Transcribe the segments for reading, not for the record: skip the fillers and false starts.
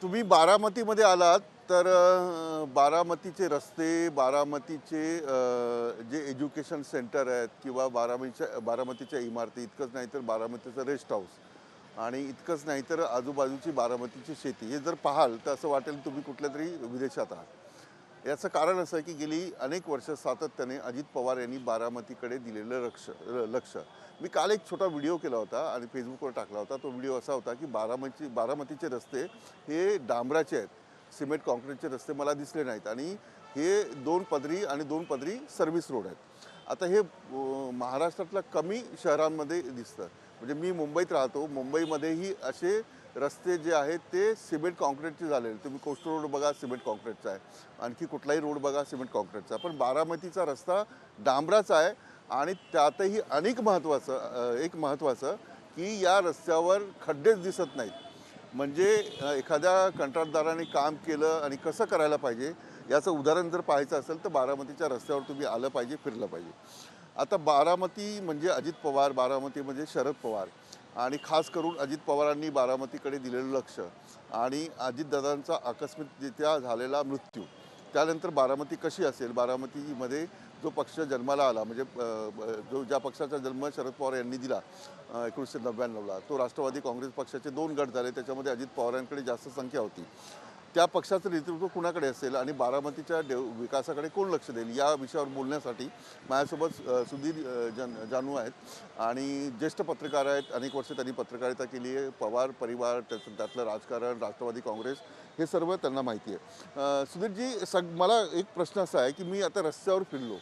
तुम्ही बारामतीमध्ये आलात तर बारामतीचे रस्ते, बारामतीचे जे एज्युकेशन सेंटर आहेत किंवा बारामतीच्या इमारती, इतकंच नाही तर बारामतीचं रेस्ट हाऊस आणि इतकंच नाही तर आजूबाजूची बारामतीची शेती, हे जर पाहाल तर असं वाटेल तुम्ही कुठल्या तरी विदेशात आहात. याचं कारण असं आहे की गेली अनेक वर्ष सातत्याने अजित पवार यांनी बारामतीकडे दिलेलं लक्ष. मी काल एक छोटा व्हिडिओ केला होता आणि फेसबुकवर टाकला होता. तो व्हिडिओ असा होता की बारामतीचे रस्ते हे डांबराचे आहेत, सिमेंट कॉन्क्रीटचे रस्ते मला दिसले नाहीत आणि हे 2 पदरी आणि 2 पदरी सर्व्हिस रोड आहेत. आता हे महाराष्ट्रातल्या कमी शहरांमध्ये दिसतं. म्हणजे मी मुंबईत राहतो, मुंबईमध्येही असे रस्ते जे आहेत ते सिमेंट कॉन्क्रीटचे झालेले. तुम्ही कोस्टल रोड बघा, सिमेंट कॉन्क्रीटचा आहे. आणखी कुठलाही रोड बघा, सिमेंट कॉन्क्रीटचा. पण बारामतीचा रस्ता डांबराचा आहे आणि त्यातही एक महत्त्वाचं की या रस्त्यावर खड्डेच दिसत नाहीत. म्हणजे एखाद्या कंत्राटदाराने काम केलं आणि कसं करायला पाहिजे याचं उदाहरण जर पाहायचं असेल तर बारामतीच्या रस्त्यावर तुम्ही आलं पाहिजे, फिरलं पाहिजे. आता बारामती म्हणजे अजित पवार, बारामती म्हणजे शरद पवार आणि खास करून अजित पवारांनी बारामतीकडे दिलेलं लक्ष आणि अजितदादांचा आकस्मिकरित्या झालेला मृत्यू, त्यानंतर बारामती कशी असेल, बारामतीमध्ये जो पक्ष जन्माला आला म्हणजे ज्या पक्षाचा जन्म शरद पवार यांनी दिला 1999ला, तो राष्ट्रवादी काँग्रेस पक्षाचे 2 गट झाले. त्याच्यामध्ये अजित पवारांकडे जास्त संख्या होती. त्या पक्षाचं नेतृत्व कुणाकडे असेल आणि बारामतीच्या विकासाकडे कोण लक्ष देईल या विषयावर बोलण्यासाठी माझ्यासोबत सुधीर जानू आहेत आणि ज्येष्ठ पत्रकार आहेत. अनेक वर्ष त्यांनी पत्रकारिता केली आहे. पवार परिवार, त्यातलं राजकारण, राष्ट्रवादी काँग्रेस हे सर्व त्यांना माहिती आहे. सुधीरजी, मला एक प्रश्न असा आहे की मी आता रस्त्यावर फिरलो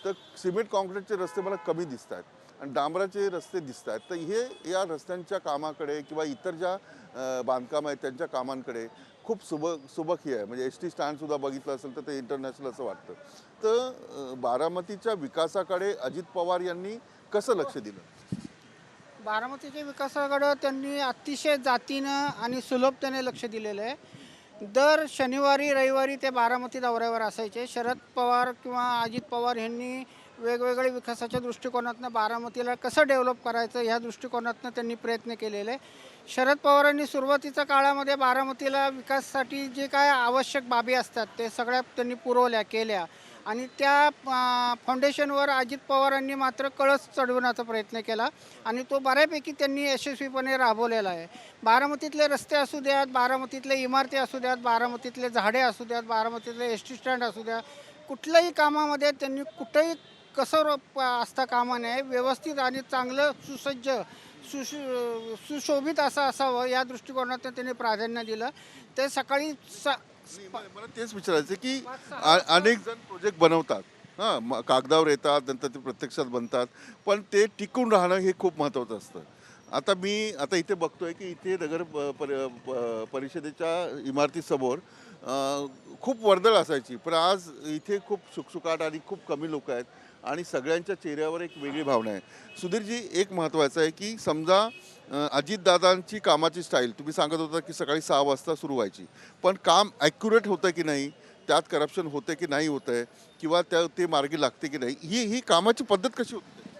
तर सिमेंट कॉन्क्रीटचे रस्ते मला कमी दिसत आहेत आणि डांबराचे रस्ते दिसत आहेत. तर हे या रस्त्यांच्या कामाकडे किंवा इतर ज्या बांधकाम आहेत त्यांच्या कामांकडे खूप सुबक हे आहे. म्हणजे एस टी स्टँडसुद्धा बघितलं असेल तर ते इंटरनॅशनल असं वाटतं. तर बारामतीच्या विकासाकडे अजित पवार यांनी कसं लक्ष दिलं? बारामतीच्या विकासाकडं त्यांनी अतिशय जातीनं आणि सुलभतेने लक्ष दिलेलं आहे. दर शनिवारी रविवारी ते बारामती दौऱ्यावर असायचे. शरद पवार किंवा अजित पवार यांनी वेगवेगळे विकासाच्या दृष्टिकोनातनं बारामतीला कसं डेव्हलप करायचं ह्या दृष्टिकोनातनं त्यांनी प्रयत्न केलेले आहे. शरद पवारांनी सुरुवातीच्या काळामध्ये बारामतीला विकासासाठी जे काय आवश्यक बाबी असतात ते सगळ्या त्यांनी पुरवल्या केल्या आणि त्या फाउंडेशनवर अजित पवारांनी मात्र कळस चढवण्याचा प्रयत्न केला आणि तो बऱ्यापैकी त्यांनी यशस्वीपणे राबवलेला आहे. बारामतीतले रस्ते असू द्यात, बारामतीतले इमारती असू द्यात, बारामतीतले झाडे असू द्यात, बारामतीतले एस टी स्टँड असू द्या, कुठल्याही कामामध्ये त्यांनी कुठंही कसं असता कामा नये, व्यवस्थित आणि चांगलं सुसज्ज सुशोभित असं असावं या दृष्टिकोनातून त्यांनी प्राधान्य दिलं. ते सकाळी मला तेच विचारायचं की अनेक जण प्रोजेक्ट बनवतात, हां, कागदावर येतात, नंतर ते प्रत्यक्षात बनतात, पण ते टिकून राहणं हे खूप महत्त्वाचं असतं. आता इथे बघतोय की इथे नगर परिषदेच्या इमारतीसमोर खूप वर्दळ असायची, पण आज इथे खूप सुखसुखाट आणि खूप कमी लोक आहेत आणि सगळ्यांच्या चेहऱ्यावर एक वेगळी भावना आहे. सुधीरजी, एक महत्त्वाचं आहे की समजा अजितदादांची कामाची स्टाईल तुम्ही सांगत होता की सकाळी 6 वाजता सुरू व्हायची, पण काम ॲक्युरेट होतं की नाही, त्यात करप्शन होतं की नाही होतं आहे किंवा ते मार्गी लागते की नाही, ही कामाची पद्धत कशी होती?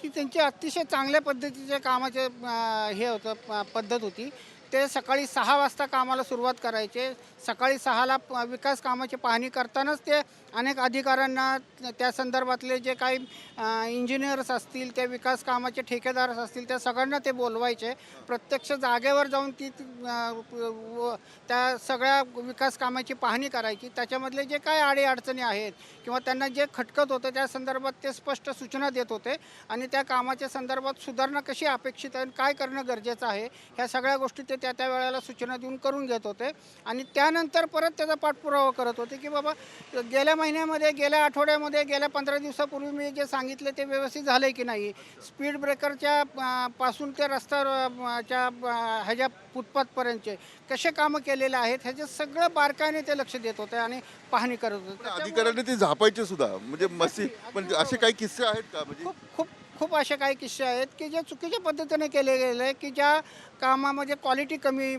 की त्यांची अतिशय चांगल्या पद्धतीचे कामाचे हे होतं पद्धत होती. ते सकाळी 6 वाजता कामाला सुरुवात करायचे. सकाळी 6ला विकास कामाची पाहणी करतानाच ते अनेक अधिकाऱ्यांना त्या संदर्भातले जे काही इंजिनियर्स असतील, त्या विकास कामाचे ठेकेदार असतील, त्या सगळ्यांना ते बोलवायचे. प्रत्यक्ष जागेवर जाऊन त्या सगळ्या विकास कामाची पाहणी करायची. त्याच्यामधले जे काही अडीअडचणी आहेत किंवा त्यांना जे खटकत होतं त्या संदर्भात ते स्पष्ट सूचना देत होते आणि त्या कामाच्या संदर्भात सुधारणा कशी अपेक्षित आहे आणि काय करणं गरजेचं आहे ह्या सगळ्या गोष्टी ते त्या वेळेला सूचना देऊन करून घेत होते आणि त्यानंतर परत त्याचा पाठपुरावा करत होते की बाबा गेल्या महिन्यामध्ये, गेल्या आठवड्यामध्ये, गेल्या 15 दिवसापूर्वी मी जे सांगितले ते व्यवस्थित झालं की नाही, स्पीड ब्रेकरच्या पासून ते रस्त्याच्या ह्याच्या फुटपाथपर्यंतचे कसे कामं केलेले आहेत ह्याचे सगळं बारकाईने ते लक्ष देत होते आणि पाहणी करत होते. अधिकाऱ्यांनी ते झापायचे सुद्धा, म्हणजे मस्ती. पण असे काही किस्से आहेत का? म्हणजे खूप खूप खूप असे काही किस्से आहेत की जे चुकीच्या पद्धतीने केले गेले, की ज्या कामामध्ये क्वालिटी कमी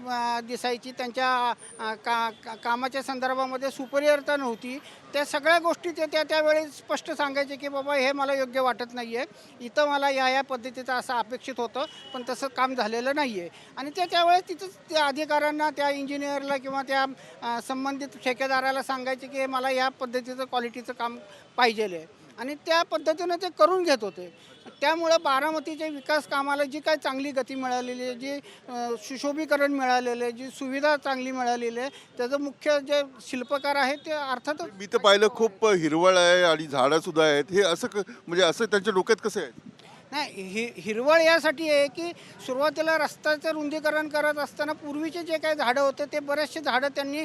दिसायची, त्यांच्या कामाच्या संदर्भामध्ये सुपरियरता नव्हती. त्या सगळ्या गोष्टी ते त्यावेळी स्पष्ट सांगायचे की बाबा हे मला योग्य वाटत नाही आहे, इथं मला या पद्धतीचं असं अपेक्षित होतं, पण तसं काम झालेलं नाही आहे. आणि त्यावेळेस तिथंच त्या अधिकाऱ्यांना, त्या इंजिनियरला किंवा त्या संबंधित ठेकेदाराला सांगायचे की हे मला या पद्धतीचं क्वालिटीचं काम पाहिजेल आहे, आणि त्या पद्धतीनं ते करून घेत होते. त्यामुळं बारामतीच्या विकास कामाला जी काही चांगली गती मिळालेली आहे, जी सुशोभीकरण मिळालेलं आहे, जी सुविधा चांगली मिळालेली आहे, त्याचं मुख्य जे शिल्पकार आहेत ते अर्थातच. मी तर पाहिलं खूप हिरवळ आहे आणि झाडं सुद्धा आहेत. हे असं म्हणजे असं त्यांच्या डोक्यात कसं आहे? नाही, हिरवळ यासाठी आहे की सुरुवातीला रस्त्याचं रुंदीकरण करत असताना पूर्वीचे जे काही झाडं होते ते बरेचसे झाडं त्यांनी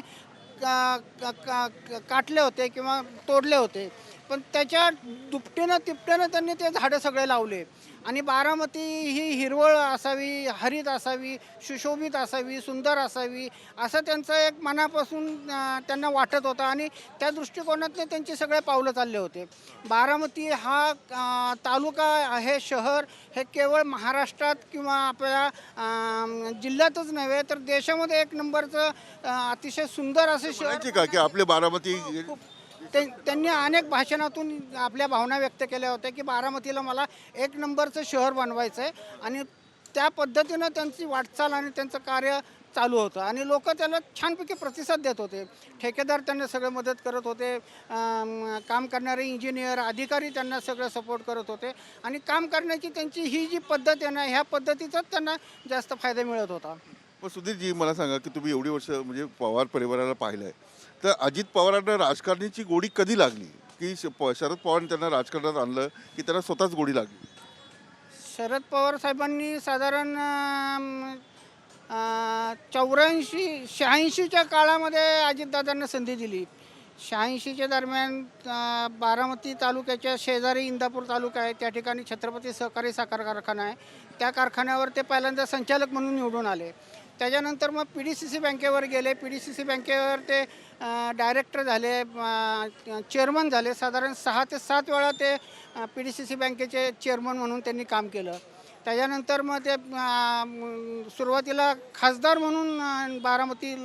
काटले होते किंवा तोडले होते, पण त्याच्या दुपटीनं तिपटीनं त्यांनी ते झाडं सगळे लावले. आणि बारामती ही हिरवळ असावी, हरित असावी, सुशोभित असावी, सुंदर असावी, असं त्यांचं एक मनापासून त्यांना वाटत होतं, आणि त्या दृष्टिकोनातले त्यांचे सगळे पावलं चालले होते. बारामती हा तालुका, हे शहर, हे केवळ महाराष्ट्रात किंवा आपल्या जिल्ह्यातच नव्हे तर देशामध्ये एक नंबरचं अतिशय सुंदर असं शहर. म्हणायचे का की आपले बारामती त्यांनी अनेक भाषणातून आपल्या भावना व्यक्त केल्या होत्या की बारामतीला मला एक नंबरचं शहर बनवायचं आहे, आणि त्या पद्धतीनं त्यांची वाटचाल आणि त्यांचं कार्य चालू होतं, आणि लोक त्याला छानपैकी प्रतिसाद देत होते. ठेकेदार त्यांना सगळं मदत करत होते, काम करणारे इंजिनियर, अधिकारी त्यांना सगळं सपोर्ट करत होते, आणि काम करण्याची त्यांची ही जी पद्धत आहे ना, ह्या पद्धतीचाच त्यांना जास्त फायदा मिळत होता. पण सुधीरजी मला सांगा की तुम्ही एवढी वर्ष म्हणजे पवार परिवाराला पाहिलं आहे, तर अजित पवारांना राजकारणाची गोडी कधी लागली की शरद पवारांनी त्यांना राजकारणात आणलं की त्यांना स्वतःच गोडी लागली? शरद पवार साहेबांनी साधारण 84-86च्या काळामध्ये अजितदादांना संधी दिली. 86च्या दरम्यान बारामती तालुक्याच्या शेजारी इंदापूर तालुका आहे, त्या ठिकाणी छत्रपती सहकारी साखर कारखाना आहे. त्या कारखान्यावर ते पहिल्यांदा संचालक म्हणून निवडून आले. त्याच्यानंतर मग PDCC बँकेवर गेले. PDCC बँकेवर ते डायरेक्टर झाले, चेअरमन झाले. साधारण 6 ते 7 वेळा ते PDCC बँकेचे चेअरमन म्हणून त्यांनी काम केलं. त्याच्यानंतर मग ते सुरुवातीला खासदार म्हणून बारामती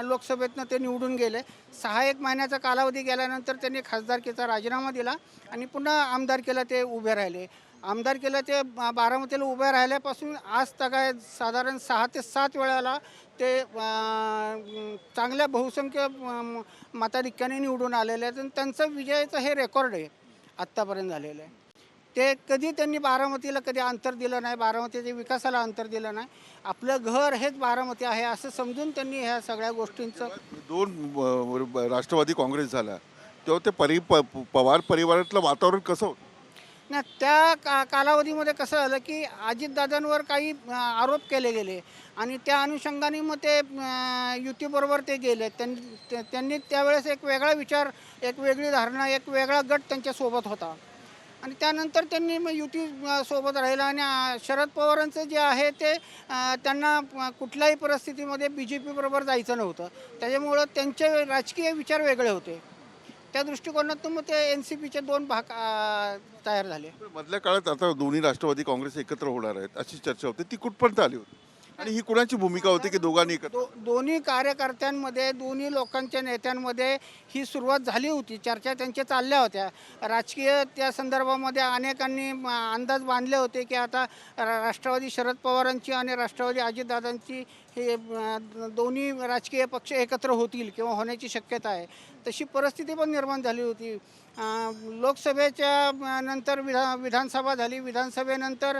लोकसभेतनं ते निवडून गेले. 6-1 महिन्याचा कालावधी गेल्यानंतर त्यांनी खासदारकीचा राजीनामा दिला आणि पुन्हा आमदारकीला ते उभे राहिले. आमदारकीला ते बारामतीला उभे राहिल्यापासून आज तगाय साधारण 6 ते 7 वेळाला ते चांगल्या बहुसंख्य मताधिक्याने निवडून आलेले आहेत, आणि त्यांचं विजयाचं हे रेकॉर्ड आहे आत्तापर्यंत झालेलं आहे. ते कधी त्यांनी बारामतीला कधी अंतर दिलं नाही, बारामतीच्या विकासाला अंतर दिलं नाही. आपलं घर हेच बारामती आहे असं समजून त्यांनी ह्या सगळ्या गोष्टींचं. राष्ट्रवादी काँग्रेस झाला तेव्हा ते पवार परिवारातलं वातावरण कसं होतं? ना त्या कालावधीमध्ये कसं झालं की अजितदादांवर काही आरोप केले गेले, आणि त्या अनुषंगाने मग ते युतीबरोबर ते गेले. त्यांनी त्यावेळेस एक वेगळा विचार, एक वेगळी धारणा, एक वेगळा गट त्यांच्यासोबत होता, आणि त्यानंतर त्यांनी मग युती सोबत राहिलं. आणि शरद पवारांचं जे आहे ते त्यांना कुठल्याही परिस्थितीमध्ये BJP बरोबर जायचं नव्हतं, त्याच्यामुळं त्यांचे राजकीय विचार वेगळे होते. त्या दृष्टिकोनातून मग ते NCPचे 2 भाग तयार झाले. मधल्या काळात आता दोन्ही राष्ट्रवादी काँग्रेस एकत्र होणार आहेत अशी चर्चा होती, ती कुठपर्यंत आली होती आणि ही कुणाची भूमिका होती की दोघांनी एकत्र? दोन्ही कार्यकर्त्यांमध्ये, दोन्ही लोकांच्या नेत्यांमध्ये ही सुरुवात झाली होती. चर्चा त्यांच्या चालल्या होत्या. राजकीय त्या संदर्भामध्ये अनेकांनी अंदाज बांधले होते की आता राष्ट्रवादी शरद पवारांची आणि राष्ट्रवादी अजितदादांची हे दोन्ही राजकीय पक्ष एकत्र होतील किंवा होण्याची शक्यता आहे. तशी परिस्थिती पण निर्माण झाली होती. लोकसभेच्या नंतर विधानसभा झाली. विधानसभेनंतर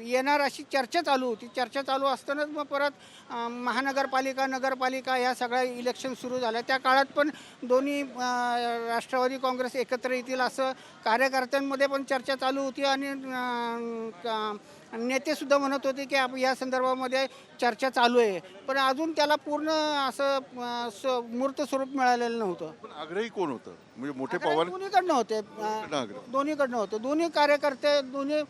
येणार अशी चर्चा चालू होती. चर्चा चालू असतानाच मग परत महानगरपालिका, नगरपालिका ह्या सगळ्या इलेक्शन सुरू झाल्या. त्या काळात पण दोन्ही राष्ट्रवादी काँग्रेस एकत्र येतील असं कार्यकर्त्यांमध्ये पण चर्चा चालू होती, आणि नेतेसुद्धा म्हणत होते की या संदर्भामध्ये चर्चा चालू आहे, पण अजून त्याला पूर्ण असं मूर्त स्वरूप मिळालेलं नव्हतं. पण आग्रही कोण होतं? म्हणजे मोठे पवार दोन्हीकडनं होते. दोन्हीकडनं होतं. दोन्ही कार्यकर्ते, दोन्ही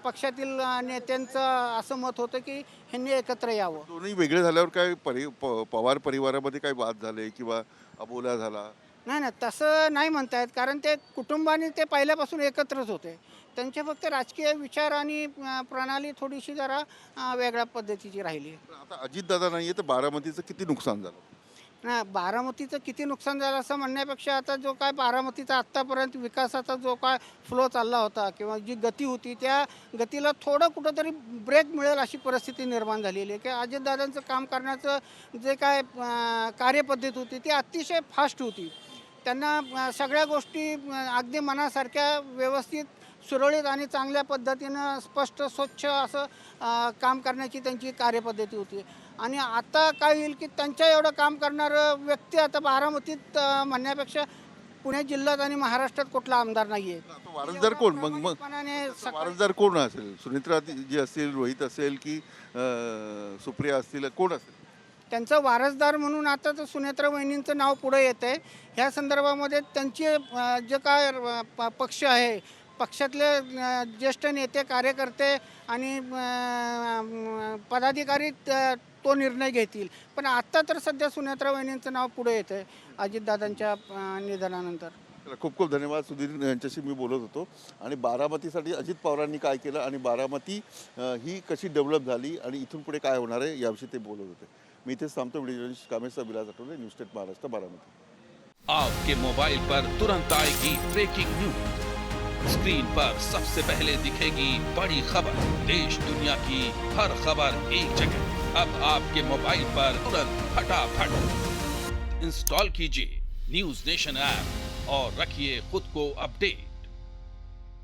पक्षातील नेत्यांचं असं मत होतं की ह्यांनी एकत्र यावं. दोन्ही वेगळे झाल्यावर काय पवार परिवारामध्ये काय वाद झाले किंवा अबोला झाला? नाही नाही, तसं नाही म्हणतायत, कारण ते कुटुंबाने ते पहिल्यापासून एकत्रच होते. त्यांचे फक्त राजकीय विचार आणि प्रणाली थोडीशी जरा वेगळ्या पद्धतीची राहिली. पण आता अजितदादा नाहीये तर बारामतीचं किती नुकसान झालं? नाही, बारामतीचं किती नुकसान झालं असं म्हणण्यापेक्षा आता जो काय बारामतीचा आत्तापर्यंत विकासाचा जो काय फ्लो चालला होता किंवा जी गती होती, त्या गतीला थोडं कुठंतरी ब्रेक मिळेल अशी परिस्थिती निर्माण झालेली आहे. की अजितदादांचं काम करण्याचं जे काय कार्यपद्धती होती ती अतिशय फास्ट होती. त्यांना सगळ्या गोष्टी अगदी मनासारख्या व्यवस्थित, सुरळीत आणि चांगल्या पद्धतीनं स्पष्ट, स्वच्छ असं काम करण्याची त्यांची कार्यपद्धती होती. आणि आता काय होईल की त्यांच्या एवढं काम करणारं व्यक्ती आता बारामतीत म्हणण्यापेक्षा पुणे जिल्ह्यात आणि महाराष्ट्रात कुठला आमदार नाही आहे. आता वारसदार कोण मग? प्रामाणिकपणाने वारसदार कोण असेल? सुनित्रा जी असतील, रोहित असेल की सुप्रिया असतील, कोण असेल? त्यांचं वारसदार म्हणून आता तर सुनेत्रा वहिनींचं नाव पुढे येतं आहे. ह्या संदर्भामध्ये त्यांचे जे काय पक्ष आहे, पक्षातले ज्येष्ठ नेते, कार्यकर्ते आणि पदाधिकारी तो निर्णय घेतील. पण आत्ता तर सध्या सुनेत्रा वहिनींचं नाव पुढे येतं आहे अजितदादांच्या निधनानंतर. चला, खूप खूप धन्यवाद. सुधीर यांच्याशी मी बोलत होतो. आणि बारामतीसाठी अजित पवारांनी काय केलं आणि बारामती ही कशी डेव्हलप झाली आणि इथून पुढे काय होणार आहे याविषयी ते बोलत होते. मी इथेच थांबतो. Video journalist Kameshwar Vilas Athawale, news state Maharashtra, Baramati. आपके मोबाइल पर तुरंत आएगी ब्रेकिंग न्यूज। स्क्रीन पर सबसे पहले दिखेगी बड़ी खबर। देश दुनिया की हर खबर एक जगह। अब आपके मोबाइल पर तुरंत फटाफट इंस्टॉल कीजिए न्यूज नेशन ऐप और रखिए खुद को अपडेट।